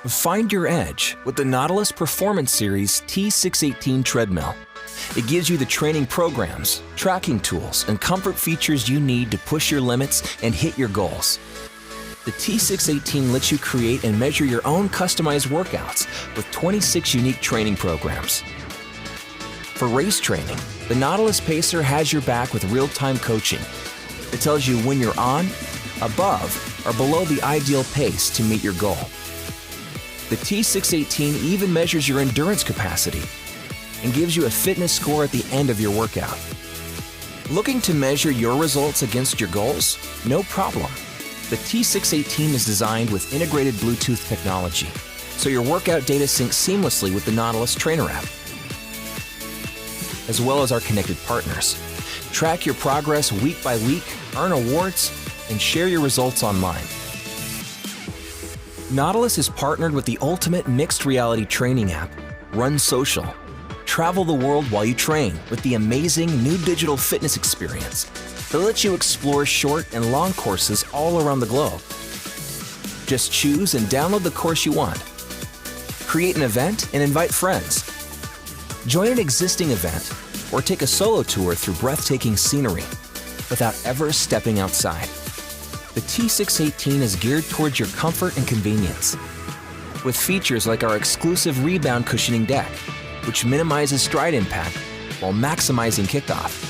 Find your edge with the Nautilus Performance Series T618 Treadmill. It gives you the training programs, tracking tools, and comfort features you need to push your limits and hit your goals. The T618 lets you create and measure your own customized workouts with 26 unique training programs. For race training, the Nautilus Pacer has your back with real-time coaching. It tells you when you're on, above, or below the ideal pace to meet your goal. The T618 even measures your endurance capacity and gives you a fitness score at the end of your workout. Looking to measure your results against your goals? No problem. The T618 is designed with integrated Bluetooth technology, so your workout data syncs seamlessly with the Nautilus Trainer app, as well as our connected partners. Track your progress week by week, earn awards, and share your results online. Nautilus is partnered with the ultimate mixed reality training app, Run Social. Travel the world while you train with the amazing new digital fitness experience that lets you explore short and long courses all around the globe. Just choose and download the course you want. Create an event and invite friends. Join an existing event or take a solo tour through breathtaking scenery without ever stepping outside. The T618 is geared towards your comfort and convenience, with features like our exclusive rebound cushioning deck, which minimizes stride impact while maximizing kickoff.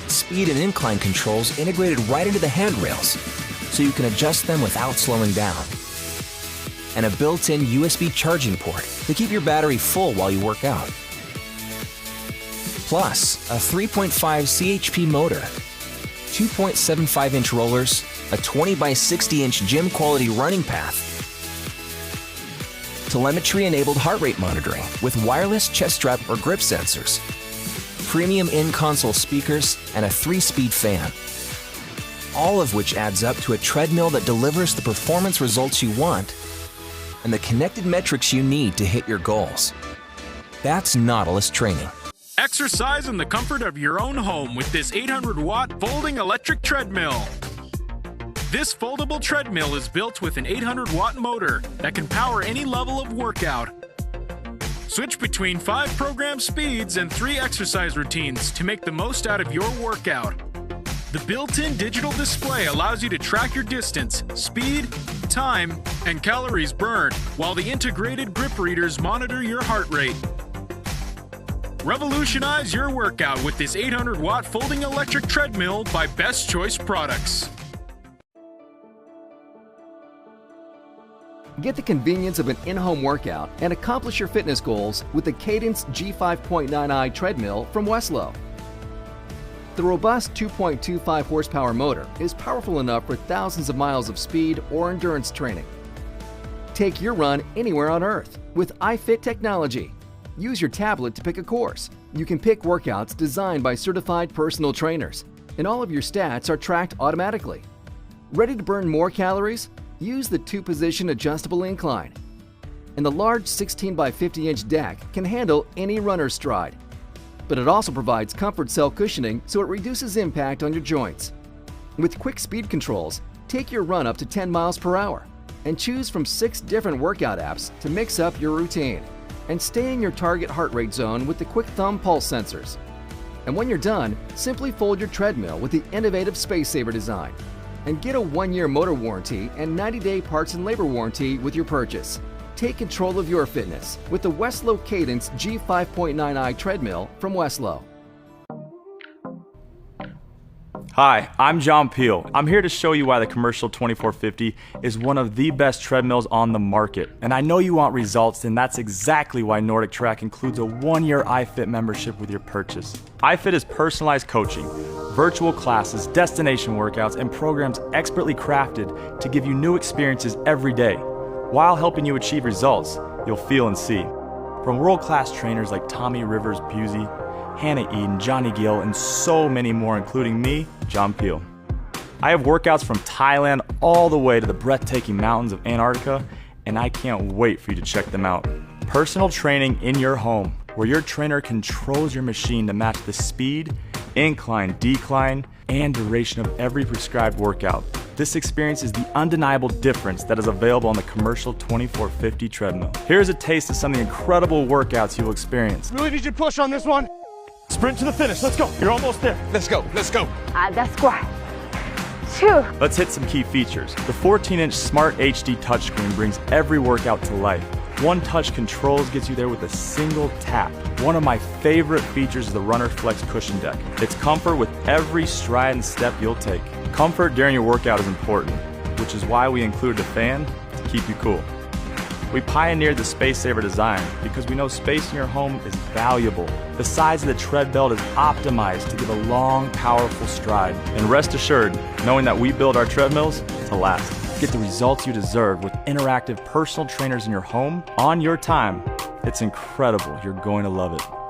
Speed and incline controls integrated right into the handrails, so you can adjust them without slowing down. And a built-in USB charging port to keep your battery full while you work out. Plus, a 3.5 CHP motor, 2.75-inch rollers, a 20-by-60-inch gym-quality running path, telemetry-enabled heart rate monitoring with wireless chest strap or grip sensors, premium in-console speakers, and a 3-speed fan. All of which adds up to a treadmill that delivers the performance results you want and the connected metrics you need to hit your goals. That's Nautilus Training. Exercise in the comfort of your own home with this 800-watt folding electric treadmill. This foldable treadmill is built with an 800-watt motor that can power any level of workout. Switch between 5 program speeds and 3 exercise routines to make the most out of your workout. The built-in digital display allows you to track your distance, speed, time, and calories burned, while the integrated grip readers monitor your heart rate. Revolutionize your workout with this 800-watt folding electric treadmill by Best Choice Products. Get the convenience of an in-home workout and accomplish your fitness goals with the Cadence G5.9i treadmill from Weslo. The robust 2.25 horsepower motor is powerful enough for thousands of miles of speed or endurance training. Take your run anywhere on Earth with iFit technology. Use your tablet to pick a course. You can pick workouts designed by certified personal trainers, and all of your stats are tracked automatically. Ready to burn more calories? Use the 2-position adjustable incline. And the large 16 by 50-inch deck can handle any runner's stride. But it also provides comfort cell cushioning so it reduces impact on your joints. With quick speed controls, take your run up to 10 miles per hour and choose from 6 different workout apps to mix up your routine. And stay in your target heart rate zone with the quick thumb pulse sensors. And when you're done, simply fold your treadmill with the innovative Space Saver design. And get a 1-year motor warranty and 90-day parts and labor warranty with your purchase. Take control of your fitness with the Weslo Cadence G5.9i treadmill from Weslo. Hi, I'm John Peel. I'm here to show you why the Commercial 2450 is one of the best treadmills on the market. And I know you want results, and that's exactly why NordicTrack includes a 1-year iFit membership with your purchase. iFit is personalized coaching, virtual classes, destination workouts, and programs expertly crafted to give you new experiences every day, while helping you achieve results you'll feel and see. From world-class trainers like Tommy Rivers Busey, Hannah Eden, Johnny Gill, and so many more, including me, John Peel. I have workouts from Thailand all the way to the breathtaking mountains of Antarctica, and I can't wait for you to check them out. Personal training in your home, where your trainer controls your machine to match the speed, incline, decline, and duration of every prescribed workout. This experience is the undeniable difference that is available on the commercial 2450 treadmill. Here's a taste of some of the incredible workouts you'll experience. Really need you to push on this one. Sprint to the finish. Let's go. You're almost there. Let's go. Let's go. The squat. 2. Let's hit some key features. The 14-inch Smart HD touchscreen brings every workout to life. One touch controls gets you there with a single tap. One of my favorite features is the Runner Flex cushion deck. It's comfort with every stride and step you'll take. Comfort during your workout is important, which is why we included a fan to keep you cool. We pioneered the Space Saver design because we know space in your home is valuable. The size of the tread belt is optimized to give a long, powerful stride. And rest assured, knowing that we build our treadmills to last. Get the results you deserve with interactive personal trainers in your home on your time. It's incredible. You're going to love it.